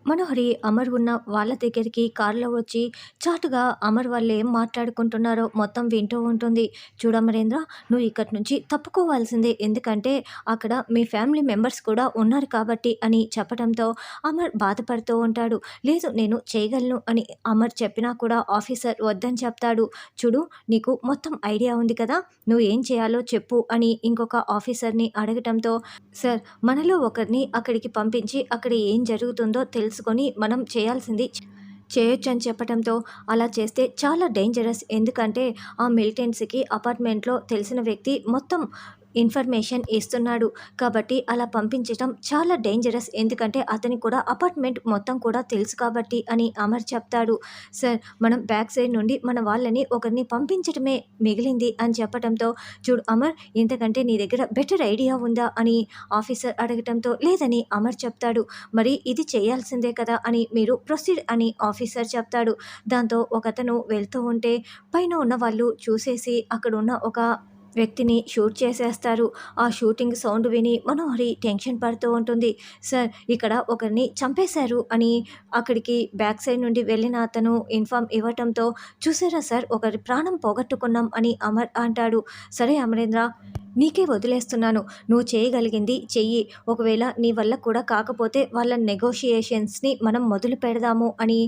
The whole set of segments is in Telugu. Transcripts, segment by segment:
మనోహరి అమర్ ఉన్న వాళ్ళ దగ్గరికి కారులో వచ్చి చాటుగా అమర్ వాళ్ళు ఏం మాట్లాడుకుంటున్నారో మొత్తం వింటూ ఉంటుంది. చూడు అమరేంద్ర, నువ్వు ఇక్కడి నుంచి తప్పుకోవాల్సిందే. ఎందుకంటే అక్కడ మీ ఫ్యామిలీ మెంబర్స్ కూడా ఉన్నారు కాబట్టి అని చెప్పడంతో అమర్ బాధపడుతూ ఉంటాడు. లేదు, నేను చేయగలను అని అమర్ చెప్పినా కూడా ఆఫీసర్ వద్దని చెప్తాడు. చూడు, నీకు మొత్తం ఐడియా ఉంది కదా, నువ్వు ఏం చేయాలో చెప్పు అని ఇంకొక ఆఫీసర్ని అడగటంతో, సార్, మనలో ఒకరిని అక్కడికి పంపించి అక్కడ ఏం జరుగుతుందో తెలుసుకొని మనం చేయాల్సింది చేయొచ్చని చెప్పటంతో, అలా చేస్తే చాలా డేంజరస్. ఎందుకంటే ఆ మిలిటెన్సీకి అపార్ట్మెంట్లో తెలిసిన వ్యక్తి మొత్తం ఇన్ఫర్మేషన్ ఇస్తున్నాడు. కాబట్టి అలా పంపించటం చాలా డేంజరస్. ఎందుకంటే అతనికి కూడా అపార్ట్మెంట్ మొత్తం కూడా తెలుసు కాబట్టి అని అమర్ చెప్తాడు. సార్, మనం బ్యాక్ సైడ్ నుండి మన వాళ్ళని ఒకరిని పంపించటమే మిగిలింది అని చెప్పడంతో, చూడు అమర్, ఇంతకంటే నీ దగ్గర బెటర్ ఐడియా ఉందా అని ఆఫీసర్ అడగటంతో, లేదని అమర్ చెప్తాడు. మరి ఇది చేయాల్సిందే కదా అని మీరు ప్రొసీడ్ అని ఆఫీసర్ చెప్తాడు. దాంతో ఒకతను వెళ్తూ ఉంటే పైన ఉన్న వాళ్ళు చూసేసి అక్కడ ఉన్న ఒక వ్యక్తిని షూట్ చేసేస్తారు. ఆ షూటింగ్ సౌండ్ విని మనోహరి టెన్షన్ పడుతూ ఉంటుంది. సార్, ఇక్కడ ఒకరిని చంపేశారు అని అక్కడికి బ్యాక్ సైడ్ నుండి వెళ్ళిన అతను ఇన్ఫామ్ ఇవ్వటంతో, చూసారా సార్, ఒకరి ప్రాణం పోగొట్టుకున్నాం అని అమర్ అంటాడు. సరే అమరేంద్ర, నీకే వదిలేస్తున్నాను. నువ్వు చేయగలిగింది చెయ్యి. ఒకవేళ నీ వల్ల కూడా కాకపోతే వాళ్ళ నెగోషియేషన్స్ని మనం మొదలు పెడదాము అని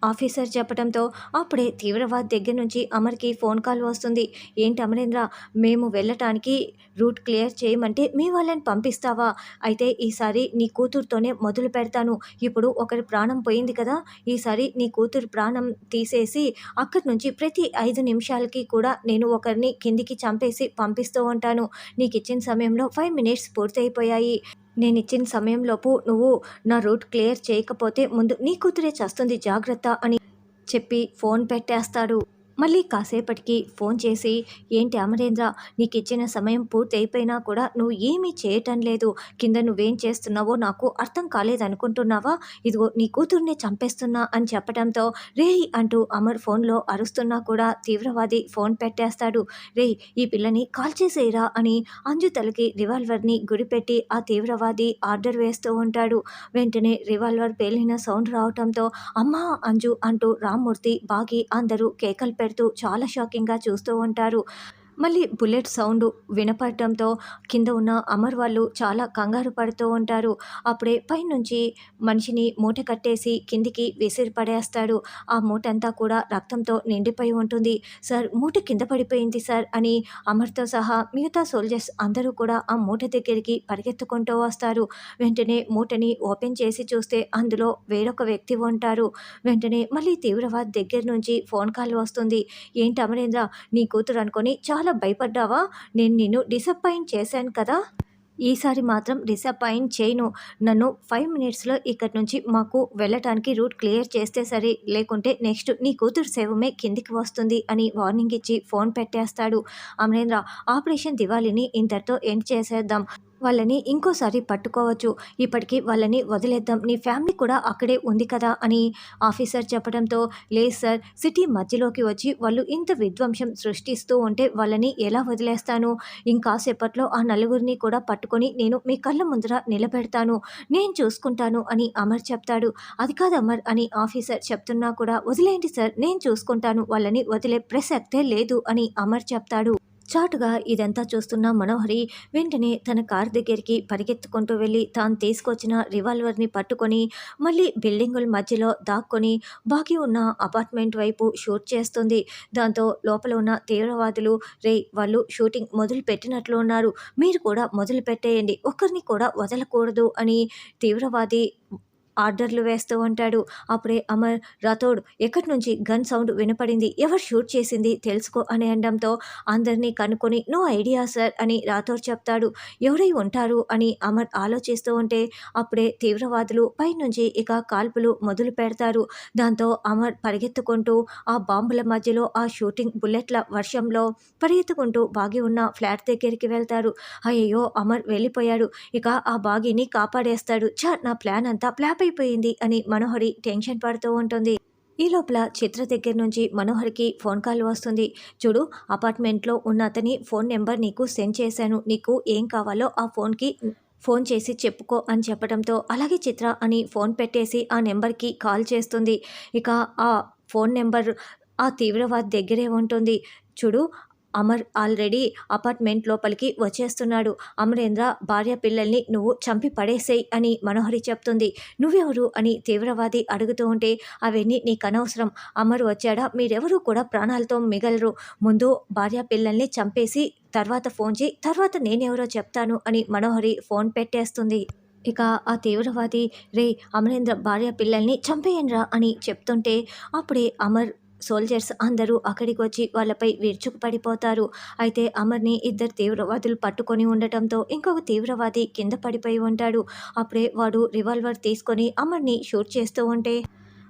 ఆఫీసర్ చెప్పడంతో, అప్పుడే తీవ్రవాద్ దగ్గర నుంచి అమర్కి ఫోన్ కాల్ వస్తుంది. ఏంటి అమరేంద్ర, మేము వెళ్ళటానికి రూట్ క్లియర్ చేయమంటే మీ వాళ్ళని పంపిస్తావా? అయితే ఈసారి నీ కూతురుతోనే మొదలు పెడతాను. ఇప్పుడు ఒకరి ప్రాణం పోయింది కదా, ఈసారి నీ కూతురు ప్రాణం తీసేసి అక్కడి నుంచి ప్రతి 5 నిమిషాలకి కూడా నేను ఒకరిని కిందికి చంపేసి పంపిస్తూ ఉంటాను. నీకు ఇచ్చిన సమయంలో 5 మినిట్స్ పూర్తయిపోయాయి. నేనిచ్చిన సమయంలోపు నువ్వు నా రూట్ క్లియర్ చేయకపోతే ముందు నీ కూతురే చస్తుంది, జాగ్రత్త అని చెప్పి ఫోన్ పెట్టేస్తాడు. మళ్ళీ కాసేపటికి ఫోన్ చేసి, ఏంటి అమరేంద్ర, నీకు ఇచ్చిన సమయం పూర్తి అయిపోయినా కూడా నువ్వు ఏమీ చేయటం లేదు. కింద నువ్వేం చేస్తున్నావో నాకు అర్థం కాలేదనుకుంటున్నావా? ఇదిగో నీ కూతుర్నే చంపేస్తున్నా అని చెప్పడంతో, రేయ్ అంటూ అమర్ ఫోన్లో అరుస్తున్నా కూడా తీవ్రవాది ఫోన్ పెట్టేస్తాడు. రేయ్, ఈ పిల్లని కాల్ చేసేయరా అని అంజు తలకి రివాల్వర్ని గురిపెట్టి ఆ తీవ్రవాది ఆర్డర్ వేస్తూ ఉంటాడు. వెంటనే రివాల్వర్ పేలిన సౌండ్ రావటంతో, అమ్మా అంజు అంటూ రామ్మూర్తి, బాగి అందరూ కేకలు పెడుతూ చాలా షాకింగ్గా చూస్తూ ఉంటారు. మళ్ళీ బుల్లెట్ సౌండ్ వినపడటంతో కింద ఉన్న అమర్ వాళ్ళు చాలా కంగారు పడుతూ ఉంటారు. అప్పుడే పైనుంచి మనిషిని మూట కట్టేసి కిందికి విసిరి పడేస్తాడు. ఆ మూట అంతా కూడా రక్తంతో నిండిపోయి ఉంటుంది. సార్, మూట కింద పడిపోయింది సార్ అని అమర్తో సహా మిగతా సోల్జర్స్ అందరూ కూడా ఆ మూట దగ్గరికి పరిగెత్తుకుంటూ వస్తారు. వెంటనే మూటని ఓపెన్ చేసి చూస్తే అందులో వేరొక వ్యక్తి ఉంటారు. వెంటనే మళ్ళీ తీవ్రవాద్ దగ్గర నుంచి ఫోన్ కాల్ వస్తుంది. ఏంటి అమరేంద్ర, నీ కూతురు అనుకొని చాలా భయపడ్డావా? నేను నిన్ను డిసప్పాయింట్ చేశాను కదా, ఈసారి మాత్రం డిసప్పాయింట్ చేయను. నన్ను 5 మినిట్స్లో ఇక్కడి నుంచి మాకు వెళ్ళటానికి రూట్ క్లియర్ చేస్తే సరే, లేకుంటే నెక్స్ట్ నీ కూతురు శవమే కిందికి వస్తుంది అని వార్నింగ్ ఇచ్చి ఫోన్ పెట్టేస్తాడు. అమరేంద్ర, ఆపరేషన్ దివాళీని ఇంతటితో ఎండ్ చేసేద్దాం. వాళ్ళని ఇంకోసారి పట్టుకోవచ్చు. ఇప్పటికీ వాళ్ళని వదిలేద్దాం. నీ ఫ్యామిలీ కూడా అక్కడే ఉంది కదా అని ఆఫీసర్ చెప్పడంతో, లేదు సార్, సిటీ మధ్యలోకి వచ్చి వాళ్ళు ఇంత విధ్వంసం సృష్టిస్తూ ఉంటే వాళ్ళని ఎలా వదిలేస్తాను? ఇంకాసేపట్లో ఆ నలుగురిని కూడా పట్టుకొని నేను మీ కళ్ళ ముందర నిలబెడతాను. నేను చూసుకుంటాను అని అమర్ చెప్తాడు. అది కాదు అమర్ అని ఆఫీసర్ చెప్తున్నా కూడా, వదిలేయండి సార్, నేను చూసుకుంటాను, వాళ్ళని వదిలే ప్రసక్తే లేదు అని అమర్ చెప్తాడు. చాటుగా ఇదంతా చూస్తున్న మనోహరి వెంటనే తన కార్ దగ్గరికి పరిగెత్తుకుంటూ వెళ్ళి తాను తీసుకొచ్చిన రివాల్వర్ని పట్టుకొని మళ్ళీ బిల్డింగుల మధ్యలో దాక్కొని బాకీ ఉన్న అపార్ట్మెంట్ వైపు షూట్ చేస్తుంది. దాంతో లోపల ఉన్న తీవ్రవాదులు, రే, వాళ్ళు షూటింగ్ మొదలు పెట్టినట్లు ఉన్నారు, మీరు కూడా మొదలు పెట్టేయండి, ఒక్కరిని కూడా వదలకూడదు అని తీవ్రవాది ఆర్డర్లు వేస్తూ ఉంటాడు. అప్పుడే అమర్, రాథోడ్, ఎక్కడి నుంచి గన్ సౌండ్ వినపడింది, ఎవరు షూట్ చేసింది తెలుసుకో అని అనడంతో, అందరినీ కనుక్కొని నో ఐడియా సార్ అని రాథోడ్ చెప్తాడు. ఎవరై ఉంటారు అని అమర్ ఆలోచిస్తూ ఉంటే అప్పుడే తీవ్రవాదులు పైనుంచి ఇక కాల్పులు మొదలు పెడతారు. దాంతో అమర్ పరిగెత్తుకుంటూ ఆ బాంబుల మధ్యలో ఆ షూటింగ్ బుల్లెట్ల వర్షంలో పరిగెత్తుకుంటూ బాగి ఉన్న ఫ్లాట్ దగ్గరికి వెళ్తారు. అయ్యో, అమర్ వెళ్ళిపోయాడు, ఇక ఆ బాగిని కాపాడేస్తాడు, నా ప్లాన్ అంతా ఫ్లాప్ అయిపోయింది అని మనోహరి టెన్షన్ పడుతూ ఉంటుంది. ఈ లోపల చిత్ర దగ్గర నుంచి మనోహర్కి ఫోన్ కాల్ వస్తుంది. చూడు, అపార్ట్మెంట్లో ఉన్న అతని ఫోన్ నెంబర్ నీకు సెండ్ చేశాను, నీకు ఏం కావాలో ఆ ఫోన్కి ఫోన్ చేసి చెప్పుకో అని చెప్పడంతో అలాగే చిత్ర అని ఫోన్ పెట్టేసి ఆ నెంబర్కి కాల్ చేస్తుంది. ఇక ఆ ఫోన్ నెంబర్ ఆ తీవ్రవాది దగ్గరే ఉంటుంది. చూడు, అమర్ ఆల్రెడీ అపార్ట్మెంట్ లోపలికి వచ్చేస్తున్నాడు. అమరేంద్ర భార్య పిల్లల్ని నువ్వు చంపి పడేసేయ్ అని మనోహరి చెప్తుంది. నువ్వెవరు అని తీవ్రవాది అడుగుతూ ఉంటే, అవన్నీ నీకనవసరం. అమర్ వచ్చాడా, మీరెవరూ కూడా ప్రాణాలతో మిగలరు. ముందు భార్య పిల్లల్ని చంపేసి తర్వాత ఫోన్ చేయి, తర్వాత నేనెవరో చెప్తాను అని మనోహరి ఫోన్ పెట్టేస్తుంది. ఇక ఆ తీవ్రవాది, రే అమరేంద్ర భార్య పిల్లల్ని చంపేయండ్రా అని చెప్తుంటే అప్పుడే అమర్ సోల్జర్స్ అందరూ అక్కడికి వచ్చి వాళ్ళపై విరుచుకుపడిపోతారు. అయితే అమర్ని ఇద్దరు తీవ్రవాదులు పట్టుకొని ఉండటంతో ఇంకొక తీవ్రవాది కింద పడిపోయి ఉంటాడు. అప్పుడే వాడు రివాల్వర్ తీసుకొని అమర్ని షూట్ చేస్తూ ఉంటే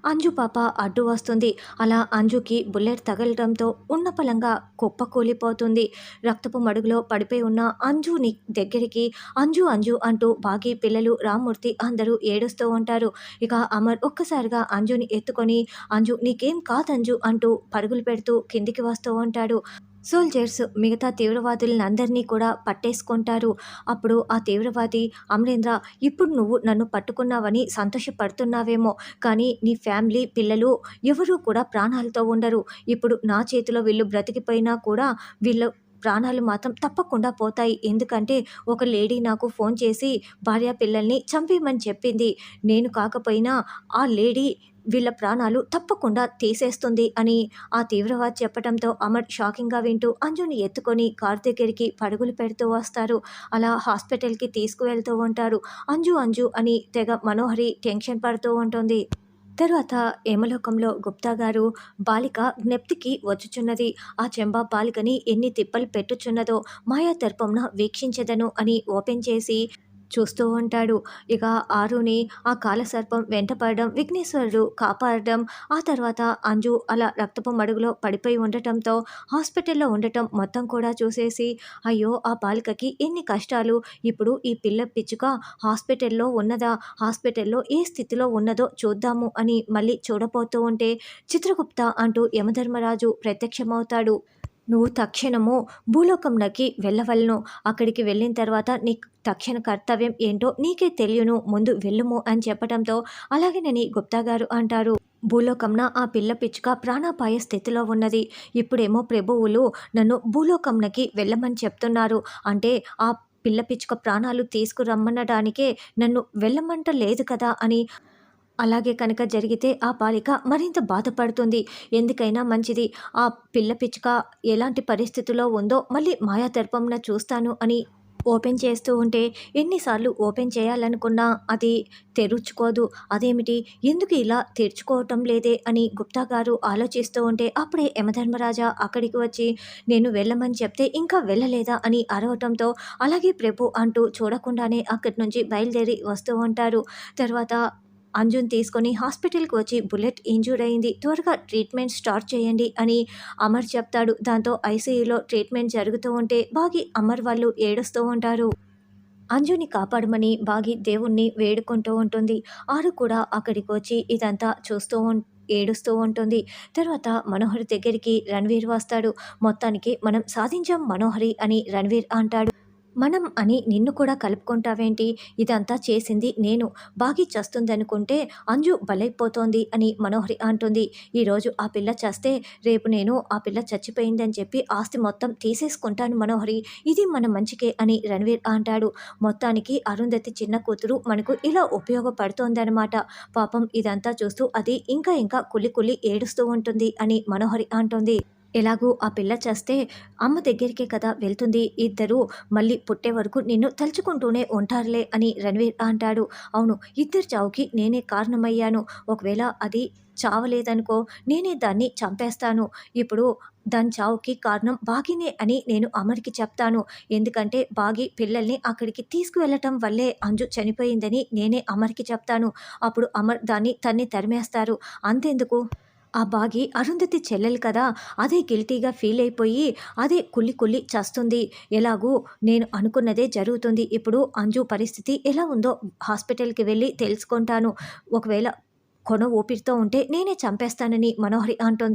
అంజు పాప అడ్డు వస్తుంది. అలా అంజుకి బుల్లెట్ తగలడంతో ఉన్న పలంగా కుప్పకూలిపోతుంది. రక్తపు మడుగులో పడిపోయి ఉన్న అంజుని దగ్గరికి అంజు అంజు అంటూ బాగి పిల్లలు రామ్మూర్తి అందరూ ఏడుస్తూ ఉంటారు. ఇక అమర్ ఒక్కసారిగా అంజుని ఎత్తుకొని, అంజు నీకేం కాదంజు అంటూ పరుగులు పెడుతూ కిందికి వస్తూ ఉంటాడు. సోల్జర్స్ మిగతా తీవ్రవాదులందరినీ కూడా పట్టేసుకుంటారు. అప్పుడు ఆ తీవ్రవాది, అమరేంద్ర, ఇప్పుడు నువ్వు నన్ను పట్టుకున్నావని సంతోషపడుతున్నావేమో, కానీ నీ ఫ్యామిలీ పిల్లలు ఎవరూ కూడా ప్రాణాలతో ఉండరు. ఇప్పుడు నా చేతిలో వీళ్ళు బ్రతికిపోయినా కూడా వీళ్ళ ప్రాణాలు మాత్రం తప్పకుండా పోతాయి. ఎందుకంటే ఒక లేడీ నాకు ఫోన్ చేసి భార్య పిల్లల్ని చంపేయమని చెప్పింది. నేను కాకపోయినా ఆ లేడీ వీళ్ళ ప్రాణాలు తప్పకుండా తీసేస్తుంది అని ఆ తీవ్రవాది చెప్పడంతో అమర్ షాకింగ్గా వింటూ అంజుని ఎత్తుకొని కార్ దగ్గరికి పరుగులు పెడుతూ వస్తారు. అలా హాస్పిటల్కి తీసుకువెళ్తూ ఉంటారు. అంజు అంజు అని తెగ మనోహరి టెన్షన్ పడుతూ ఉంటుంది. తరువాత యమలోకంలో గుప్తా గారు, బాలిక జ్ఞప్తికి వచ్చుచున్నది. ఆ చెంబా బాలికని ఎన్ని తిప్పలు పెట్టుచున్నదో మాయా తర్పంన వీక్షించెదను అని ఓపెన్ చేసి చూస్తూ ఉంటాడు. ఇక ఆరుని ఆ కాలసర్పం వెంటపడడం, విఘ్నేశ్వరుడు కాపాడడం, ఆ తర్వాత అంజు అలా రక్తపు మడుగులో పడిపోయి ఉండటంతో హాస్పిటల్లో ఉండటం మొత్తం కూడా చూసేసి, అయ్యో ఆ బాలికకి ఎన్ని కష్టాలు, ఇప్పుడు ఈ పిల్ల పిచ్చుక హాస్పిటల్లో ఉన్నదా, హాస్పిటల్లో ఏ స్థితిలో ఉన్నదో చూద్దాము అని మళ్ళీ చూడబోతూ ఉంటే చిత్రగుప్త అంటూ యమధర్మరాజు ప్రత్యక్షమవుతాడు. నువ్వు తక్షణము భూలోకంలోకి వెళ్ళవలను. అక్కడికి వెళ్ళిన తర్వాత నీ తక్షణ కర్తవ్యం ఏంటో నీకే తెలియను, ముందు వెళ్ళుము అని చెప్పడంతో అలాగేనని గుప్తా గారు అంటారు. భూలోకంన ఆ పిల్ల పిచ్చుక ప్రాణాపాయ స్థితిలో ఉన్నది. ఇప్పుడేమో ప్రభువులు నన్ను భూలోకంలోకి వెళ్ళమని చెప్తున్నారు. అంటే ఆ పిల్ల పిచ్చుక ప్రాణాలు తీసుకురమ్మనడానికే నన్ను వెళ్ళమంట లేదు కదా అని. అలాగే కనుక జరిగితే ఆ బాలిక మరింత బాధపడుతుంది. ఎందుకైనా మంచిది ఆ పిల్ల పిచ్చుక ఎలాంటి పరిస్థితిలో ఉందో మళ్ళీ మాయాదర్పంన చూస్తాను అని ఓపెన్ చేస్తూ ఉంటే, ఎన్నిసార్లు ఓపెన్ చేయాలనుకున్నా అది తెరుచుకోదు. అదేమిటి, ఎందుకు ఇలా తెరుచుకోవటం లేదే అని గుప్తా గారు ఆలోచిస్తూ ఉంటే అప్పుడే యమధర్మరాజా అక్కడికి వచ్చి, నేను వెళ్ళమని చెప్తే ఇంకా వెళ్ళలేదా అని అరవటంతో అలాగే ప్రభు అంటూ చూడకుండానే అక్కడి నుంచి బయలుదేరి వస్తూ ఉంటారు. తర్వాత అంజుని తీసుకొని హాస్పిటల్కి వచ్చి, బుల్లెట్ ఇంజూర్ అయింది, త్వరగా ట్రీట్మెంట్ స్టార్ట్ చేయండి అని అమర్ చెప్తాడు. దాంతో ఐసీయూలో ట్రీట్మెంట్ జరుగుతూ ఉంటే బాగి అమర్ వాళ్ళు ఏడుస్తూ ఉంటారు. అంజుని కాపాడమని బాగి దేవుణ్ణి వేడుకుంటూ ఉంటుంది. ఆరు కూడా అక్కడికి వచ్చి ఇదంతా చూస్తూ ఏడుస్తూ ఉంటుంది. తర్వాత మనోహరి దగ్గరికి రణ్వీర్ వస్తాడు. మొత్తానికి మనం సాధించాం మనోహరి అని రణ్వీర్ అంటాడు. మనం అని నిన్ను కూడా కలుపుకుంటావేంటి, ఇదంతా చేసింది నేను, బాగి చస్తుందనుకుంటే అంజు బలైపోతోంది అని మనోహరి అంటుంది. ఈరోజు ఆ పిల్ల చస్తే రేపు నేను ఆ పిల్ల చచ్చిపోయిందని చెప్పి ఆస్తి మొత్తం తీసేసుకుంటాను మనోహరి, ఇది మన మంచికే అని రణ్వీర్ అంటాడు. మొత్తానికి అరుంధతి చిన్న కూతురు మనకు ఇలా ఉపయోగపడుతోందనమాట. పాపం ఇదంతా చూస్తూ అది ఇంకా ఇంకా కులి కులి ఏడుస్తూ ఉంటుంది అని మనోహరి అంటుంది. ఎలాగూ ఆ పిల్ల చేస్తే అమ్మ దగ్గరికే కదా వెళ్తుంది, ఇద్దరు మళ్ళీ పుట్టే వరకు నిన్ను తలుచుకుంటూనే ఉంటారులే అని రణ్వీర్ అంటాడు. అవును, ఇద్దరు చావుకి నేనే కారణమయ్యాను. ఒకవేళ అది చావలేదనుకో, నేనే దాన్ని చంపేస్తాను. ఇప్పుడు దాని చావుకి కారణం బాగినే అని నేను అమర్కి చెప్తాను. ఎందుకంటే బాగి పిల్లల్ని అక్కడికి తీసుకువెళ్ళటం వల్లే అంజు చనిపోయిందని నేనే అమర్కి చెప్తాను. అప్పుడు అమర్ దాన్ని తన్ని తరిమేస్తారు. అంతెందుకు, ఆ బాగి అరుంధతి చెల్లెలు కదా, అదే గిల్టీగా ఫీల్ అయిపోయి అదే కుళ్ళి కుళ్ళి చస్తుంది. ఎలాగూ నేను అనుకున్నదే జరుగుతుంది. ఇప్పుడు అంజు పరిస్థితి ఎలా ఉందో హాస్పిటల్కి వెళ్ళి తెలుసుకుంటాను. ఒకవేళ కొన ఊపిరితో ఉంటే నేనే చంపేస్తానని మనోహరి అంటోంది.